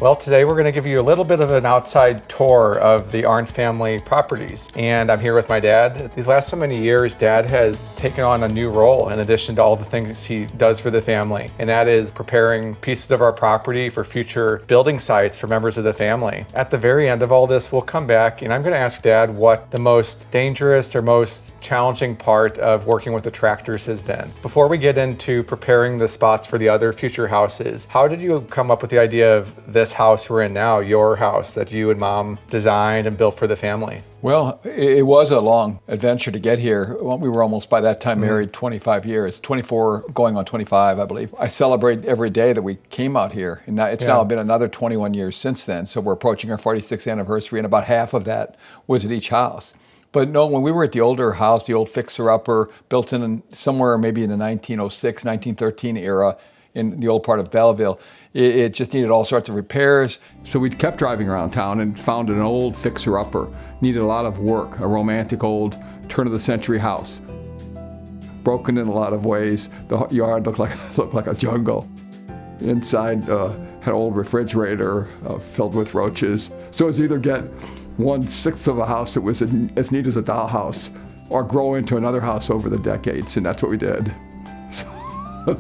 Well, today we're going to give you a little bit of an outside tour of the Arndt family properties. And I'm here with my dad. These last so many years, Dad has taken on a new role in addition to all the things he does for the family. And that is preparing pieces of our property for future building sites for members of the family. At the very end of all this, we'll come back and I'm going to ask Dad what the most dangerous or most challenging part of working with the tractors has been. Before we get into preparing the spots for the other future houses, how did you come up with the idea of this house we're in now, your house that you and Mom designed and built for the family? Well, it was a long adventure to get here. Well, we were almost by that time married 25 years, 24 going on 25, I believe. I celebrate every day that we came out here. And it's now been another 21 years since then. So we're approaching our 46th anniversary, and about half of that was at each house. But no, when we were at the older house, the old fixer-upper, built in somewhere maybe in the 1906, 1913 era in the old part of Belleville, it just needed all sorts of repairs. So we kept driving around town and found an old fixer-upper. Needed a lot of work, a romantic old turn-of-the-century house. Broken in a lot of ways. The yard looked like a jungle. Inside had an old refrigerator filled with roaches. So it was either get 1/6 of a house that was as neat as a dollhouse, or grow into another house over the decades, and that's what we did. So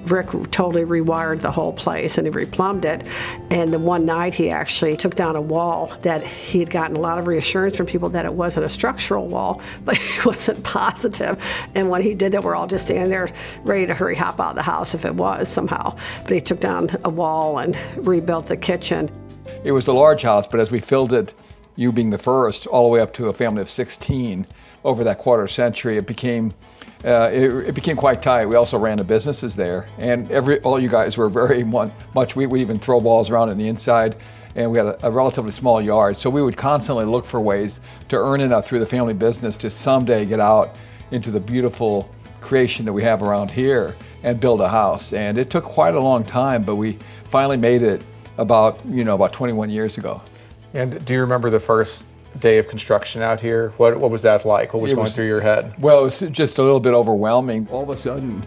Rick totally rewired the whole place and he replumbed it. And the one night he actually took down a wall that he had gotten a lot of reassurance from people that it wasn't a structural wall, but he wasn't positive. And when he did it, we're all just standing there ready to hurry hop out of the house if it was somehow. But he took down a wall and rebuilt the kitchen. It was a large house, but as we filled it, you being the first, all the way up to a family of 16, over that quarter century, it became quite tight. We also ran the businesses there, and all you guys were very much. We would even throw balls around on the inside, and we had a relatively small yard, so we would constantly look for ways to earn enough through the family business to someday get out into the beautiful creation that we have around here and build a house. And it took quite a long time, but we finally made it about 21 years ago. And do you remember the first day of construction out here? What was that like? What was going through your head? Well, it was just a little bit overwhelming. All of a sudden,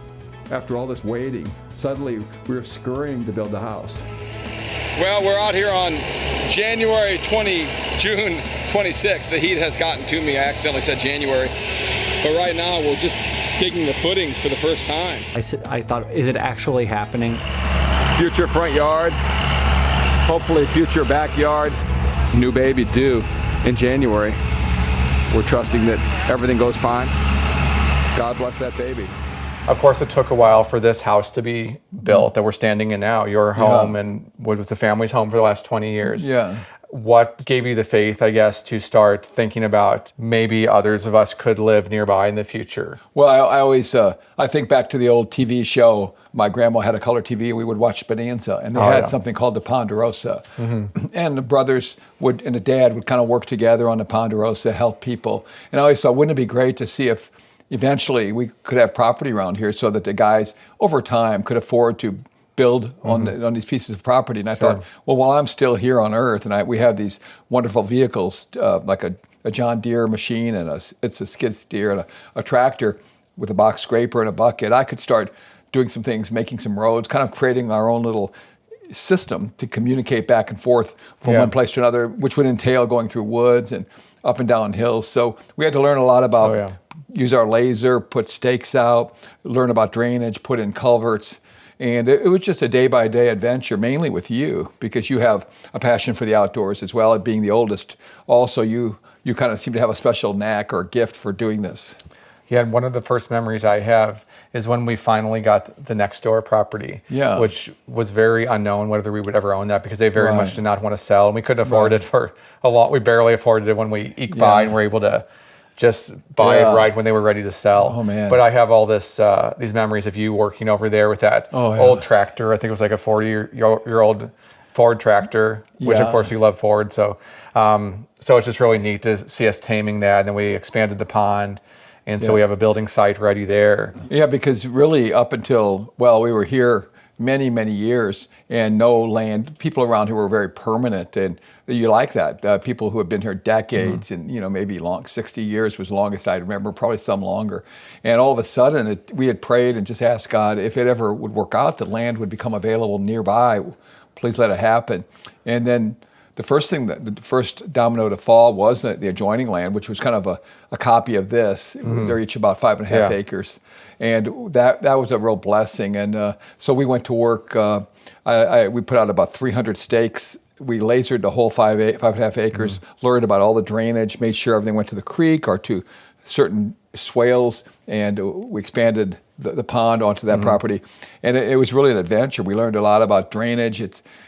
after all this waiting, suddenly we were scurrying to build the house. Well, we're out here on January 20, June 26th. The heat has gotten to me. I accidentally said January. But right now, we're just digging the footings for the first time. I thought, is it actually happening? Future front yard, hopefully future backyard. New baby due in January. We're trusting that everything goes fine. God bless that baby. Of course, it took a while for this house to be built that we're standing in now, your home, and what was the family's home for the last 20 years. Yeah. What gave you the faith, I guess, to start thinking about maybe others of us could live nearby in the future? Well, I always I think back to the old TV show. My grandma had a color TV, and we would watch Bonanza, and they had something called the Ponderosa. And the brothers and the dad would kind of work together on the Ponderosa, help people. And I always thought, wouldn't it be great to see if eventually we could have property around here so that the guys over time could afford to build on these pieces of property. And I thought, well, while I'm still here on Earth, and we have these wonderful vehicles, like a John Deere machine, and it's a skid steer, and a tractor with a box scraper and a bucket, I could start doing some things, making some roads, kind of creating our own little system to communicate back and forth from one place to another, which would entail going through woods and up and down hills. So we had to learn a lot about, use our laser, put stakes out, learn about drainage, put in culverts. And it was just a day-by-day adventure, mainly with you, because you have a passion for the outdoors as well, and being the oldest. Also, you kind of seem to have a special knack or gift for doing this. Yeah, and one of the first memories I have is when we finally got the next door property, which was very unknown whether we would ever own that, because they very much did not want to sell, and we couldn't afford it for a long. We barely afforded it when we eked by and were able to just buy it right when they were ready to sell. Oh, man. But I have all these memories of you working over there with that old tractor. I think it was like a 40-year-old Ford tractor, which of course we love Ford. So it's just really neat to see us taming that. And then we expanded the pond. And so we have a building site ready there. Yeah, because really up until, we were here many, many years, and no land. People around here were very permanent, and you like that. People who have been here decades, and maybe 60 years was the longest I remember, probably some longer. And all of a sudden, we had prayed and just asked God if it ever would work out, the land would become available nearby. Please let it happen. And then the first domino to fall was the adjoining land, which was kind of a copy of this. They're each about 5.5 acres. And that was a real blessing. And so we went to work. We put out about 300 stakes. We lasered the whole 5.5 acres, learned about all the drainage, made sure everything went to the creek or to certain swales, and we expanded the pond onto that property. And it was really an adventure. We learned a lot about drainage.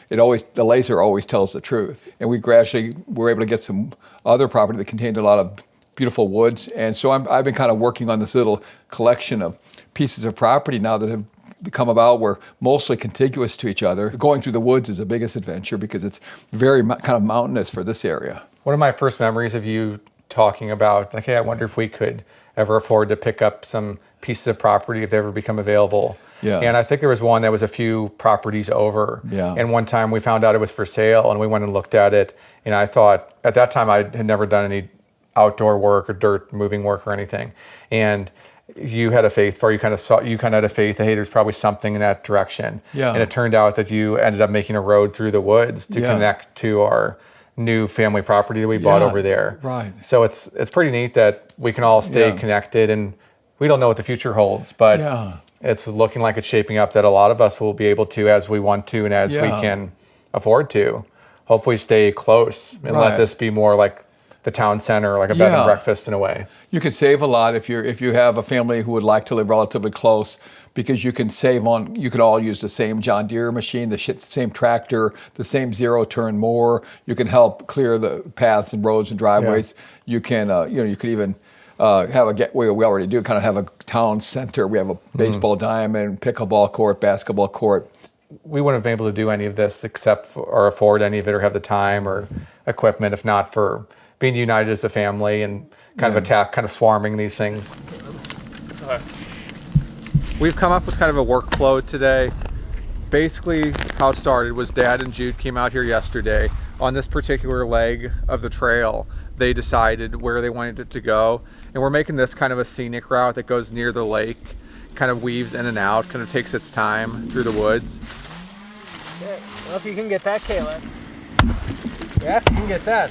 The laser always tells the truth. And we gradually were able to get some other property that contained a lot of beautiful woods. And so I've been kind of working on this little collection of pieces of property now that have come about. We're mostly contiguous to each other. Going through the woods is the biggest adventure because it's very kind of mountainous for this area. One of my first memories of you talking about, like, hey, I wonder if we could ever afford to pick up some pieces of property if they ever become available. Yeah. And I think there was one that was a few properties over. Yeah. And one time we found out it was for sale, and we went and looked at it. And I thought, at that time, I had never done any outdoor work or dirt moving work or anything. And you had a faith for, you kind of had a faith that, hey, there's probably something in that direction. Yeah. And it turned out that you ended up making a road through the woods to connect to our new family property that we bought over there. Right. So it's pretty neat that we can all stay connected, and we don't know what the future holds, but it's looking like it's shaping up that a lot of us will be able to, as we want to and as we can afford to, hopefully stay close and let this be more like the town center, like a bed and breakfast in a way. You can save a lot if you have a family who would like to live relatively close, because you can save on, you could all use the same John Deere machine, the same tractor, the same zero-turn mower. You can help clear the paths and roads and driveways. You can, you could even have we already do kind of have a town center. We have a baseball diamond, pickleball court, basketball court. We wouldn't have been able to do any of this or afford any of it or have the time or equipment if not for being united as a family and kind of swarming these things. We've come up with kind of a workflow today. Basically, how it started was Dad and Jude came out here yesterday. On this particular leg of the trail, they decided where they wanted it to go. And we're making this kind of a scenic route that goes near the lake, kind of weaves in and out, kind of takes its time through the woods. Okay, well, if you can get that, Caleb. Yeah, if you can get that.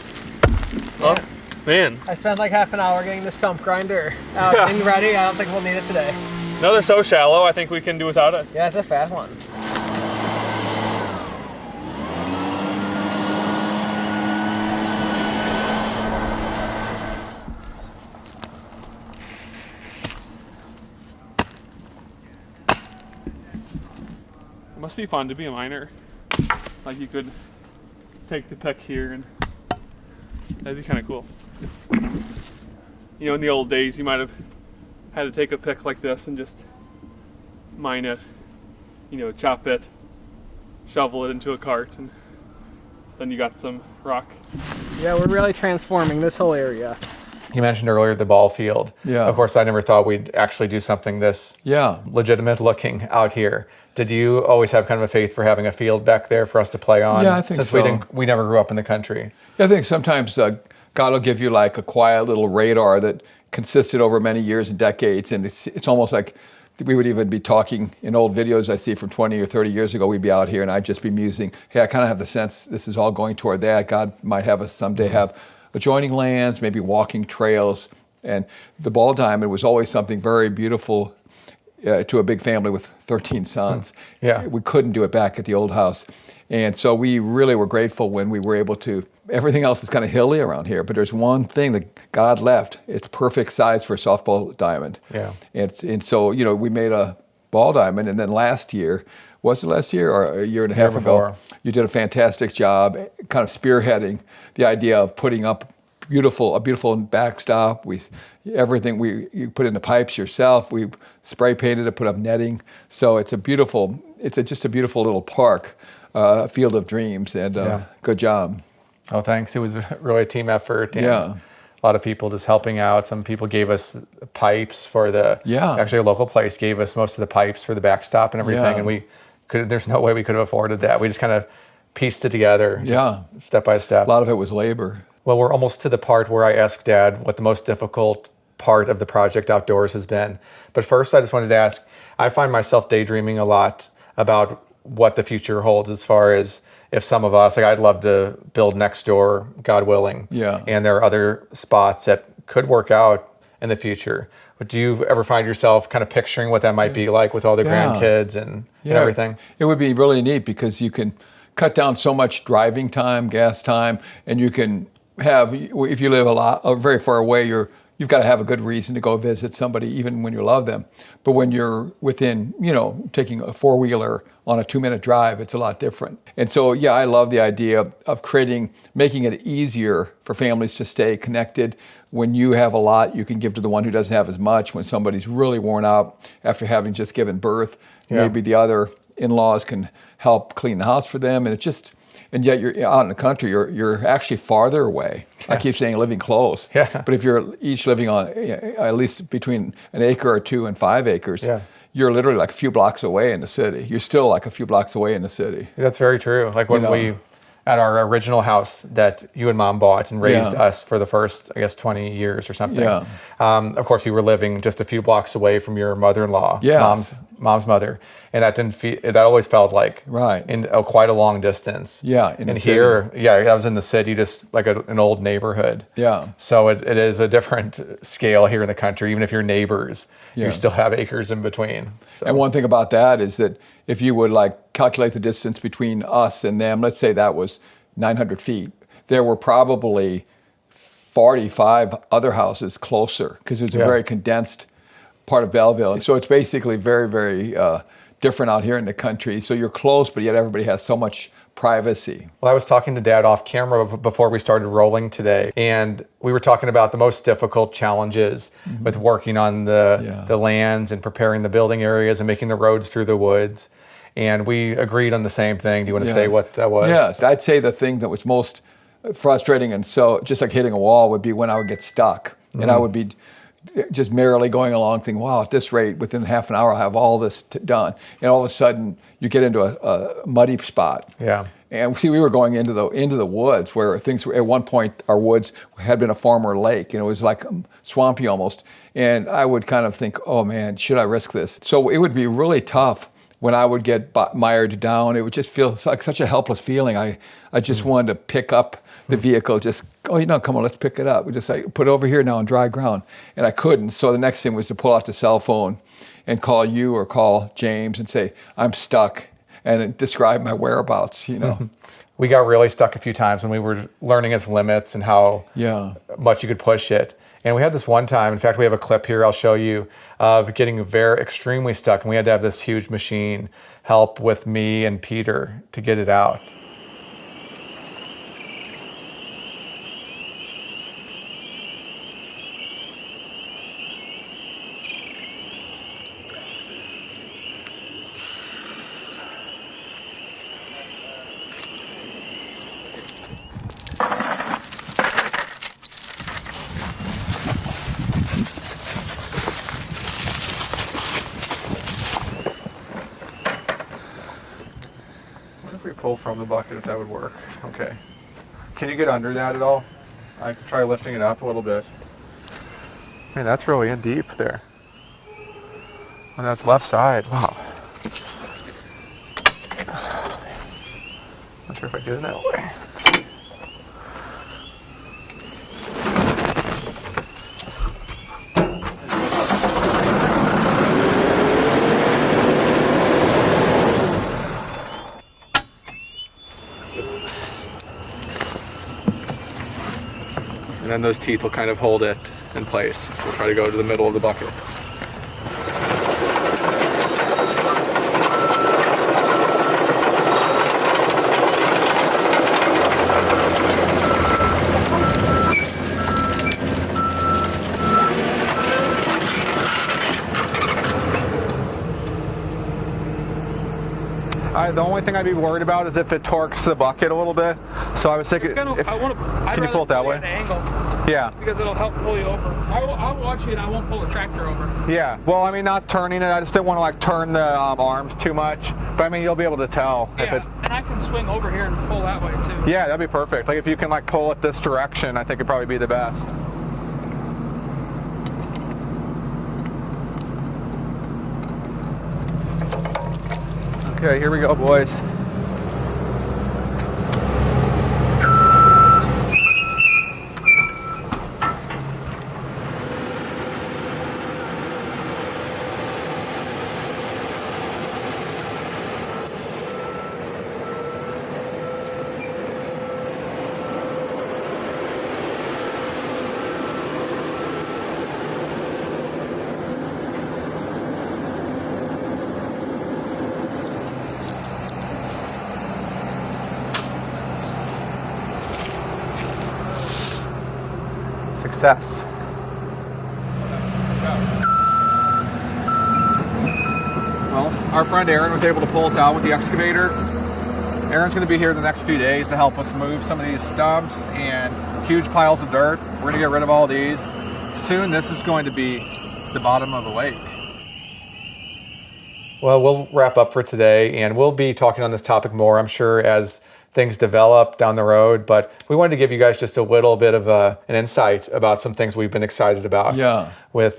Oh, man. I spent like half an hour getting the stump grinder out and ready. I don't think we'll need it today. No, they're so shallow, I think we can do without it. Yeah, it's a fast one. It must be fun to be a miner. Like you could take the pick here and that'd be kind of cool. You know, in the old days, you might have had to take a pick like this and just mine it, chop it, shovel it into a cart, and then you got some rock. Yeah, we're really transforming this whole area. You mentioned earlier the ball field. Yeah. Of course, I never thought we'd actually do something this legitimate looking out here. Did you always have kind of a faith for having a field back there for us to play on? Yeah, I think so. Since we never grew up in the country. Yeah, I think sometimes God will give you like a quiet little radar that consisted over many years and decades, and it's almost like we would even be talking in old videos I see from 20 or 30 years ago. We'd be out here and I'd just be musing, hey, I kind of have the sense this is all going toward that. God might have us someday have adjoining lands, maybe walking trails. And the ball diamond was always something very beautiful to a big family with 13 sons. Yeah. We couldn't do it back at the old house. And so we really were grateful when we were able to. Everything else is kind of hilly around here, but there's one thing that God left. It's perfect size for a softball diamond. Yeah. And so, we made a ball diamond, and then last year, was it last year or a year and a half ago? You did a fantastic job kind of spearheading the idea of putting up a beautiful backstop. You put in the pipes yourself. We spray painted it, put up netting. So it's just a beautiful little park, a field of dreams, and good job. Oh, thanks. It was really a team effort. And Yeah. a lot of people just helping out. Some people gave us pipes for actually a local place gave us most of the pipes for the backstop and everything. Yeah. And we there's no way we could have afforded that. We just kind of pieced it together, step by step. A lot of it was labor. Well, we're almost to the part where I ask Dad what the most difficult part of the project outdoors has been. But first, I just wanted to ask, I find myself daydreaming a lot about what the future holds as far as if some of us, like I'd love to build next door, God willing. Yeah. And there are other spots that could work out in the future. But do you ever find yourself kind of picturing what that might be like with all the grandkids and everything? It would be really neat because you can cut down so much driving time, gas time, and you can have, if you live a lot, very far away, you've got to have a good reason to go visit somebody, even when you love them. But when you're within, taking a four-wheeler on a 2-minute drive, it's a lot different. And so, I love the idea of making it easier for families to stay connected. When you have a lot, you can give to the one who doesn't have as much. When somebody's really worn out after having just given birth, maybe the other in-laws can help clean the house for them. And yet you're out in the country, you're actually farther away. I keep saying living close. But if you're each living on at least between an acre or 2 and 5 acres, you're literally like a few blocks away in the city. You're still like a few blocks away in the city. That's very true. Like when we, at our original house that you and Mom bought and raised us for the first, 20 years or something. Of course, you were living just a few blocks away from your mother-in-law, mom's mother. And that didn't feel, that always felt like in quite a long distance. And here, I was in the city, just like an old neighborhood. So it is a different scale here in the country. Even if you're neighbors, you still have acres in between. So. And one thing about that is that if you would calculate the distance between us and them, let's say that was 900 feet, there were probably 45 other houses closer because it was a very condensed part of Belleville. And so it's basically very, very different out here in the country. So you're close, but yet everybody has so much privacy. Well, I was talking to Dad off camera before we started rolling today, and we were talking about the most difficult challenges with working on the lands and preparing the building areas and making the roads through the woods. And we agreed on the same thing. Do you want to say what that was? Yes, I'd say the thing that was most frustrating and so just like hitting a wall would be when I would get stuck. And I would be just merrily going along thinking, wow, at this rate, within half an hour, I'll have all this done. And all of a sudden, you get into a muddy spot. And see, we were going into the woods where things were, at one point, our woods had been a former lake, and it was like swampy almost. And I would kind of think, oh man, should I risk this? So it would be really tough when I would get mired down. It would just feel like such a helpless feeling. I just wanted to pick up the vehicle, come on, let's pick it up. We just put it over here now on dry ground. And I couldn't. So the next thing was to pull out the cell phone and call you or call James and say, I'm stuck, and describe my whereabouts, We got really stuck a few times when we were learning its limits and how much you could push it. And we had this one time, in fact, we have a clip here I'll show you, of getting extremely stuck. And we had to have this huge machine help with me and Peter to get it out. If we pull from the bucket, if that would work. Okay. Can you get under that at all? I could try lifting it up a little bit. Man, that's really in deep there. On that left side. Wow. Not sure if I get it that way. Let's see. And then those teeth will kind of hold it in place. We'll try to go to the middle of the bucket. The only thing I'd be worried about is if it torques the bucket a little bit. So I was thinking, can you pull it that way? Yeah. Because it'll help pull you over. I'll watch you and I won't pull the tractor over. Yeah. Well, I mean, not turning it. I just didn't want to like turn the arms too much. But I mean, you'll be able to tell if Yeah, it. and I can swing over here and pull that way too. Yeah, that'd be perfect. Like if you can like pull it this direction, I think it'd probably be the best. Okay, here we go, boys. Success. Well, our friend Aaron was able to pull us out with the excavator. Aaron's going to be here the next few days to help us move some of these stumps and huge piles of dirt. We're going to get rid of all these. Soon this is going to be the bottom of the lake. Well, we'll wrap up for today, and we'll be talking on this topic more, I'm sure, as things develop down the road. But we wanted to give you guys just a little bit of an insight about some things we've been excited about with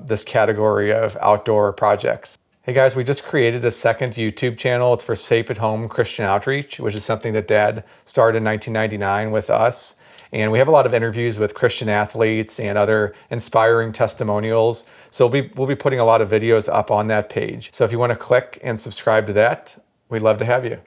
this category of outdoor projects. Hey guys, we just created a second YouTube channel. It's for Safe at Home Christian Outreach, which is something that Dad started in 1999 with us. And we have a lot of interviews with Christian athletes and other inspiring testimonials. So we'll be putting a lot of videos up on that page. So if you want to click and subscribe to that, we'd love to have you.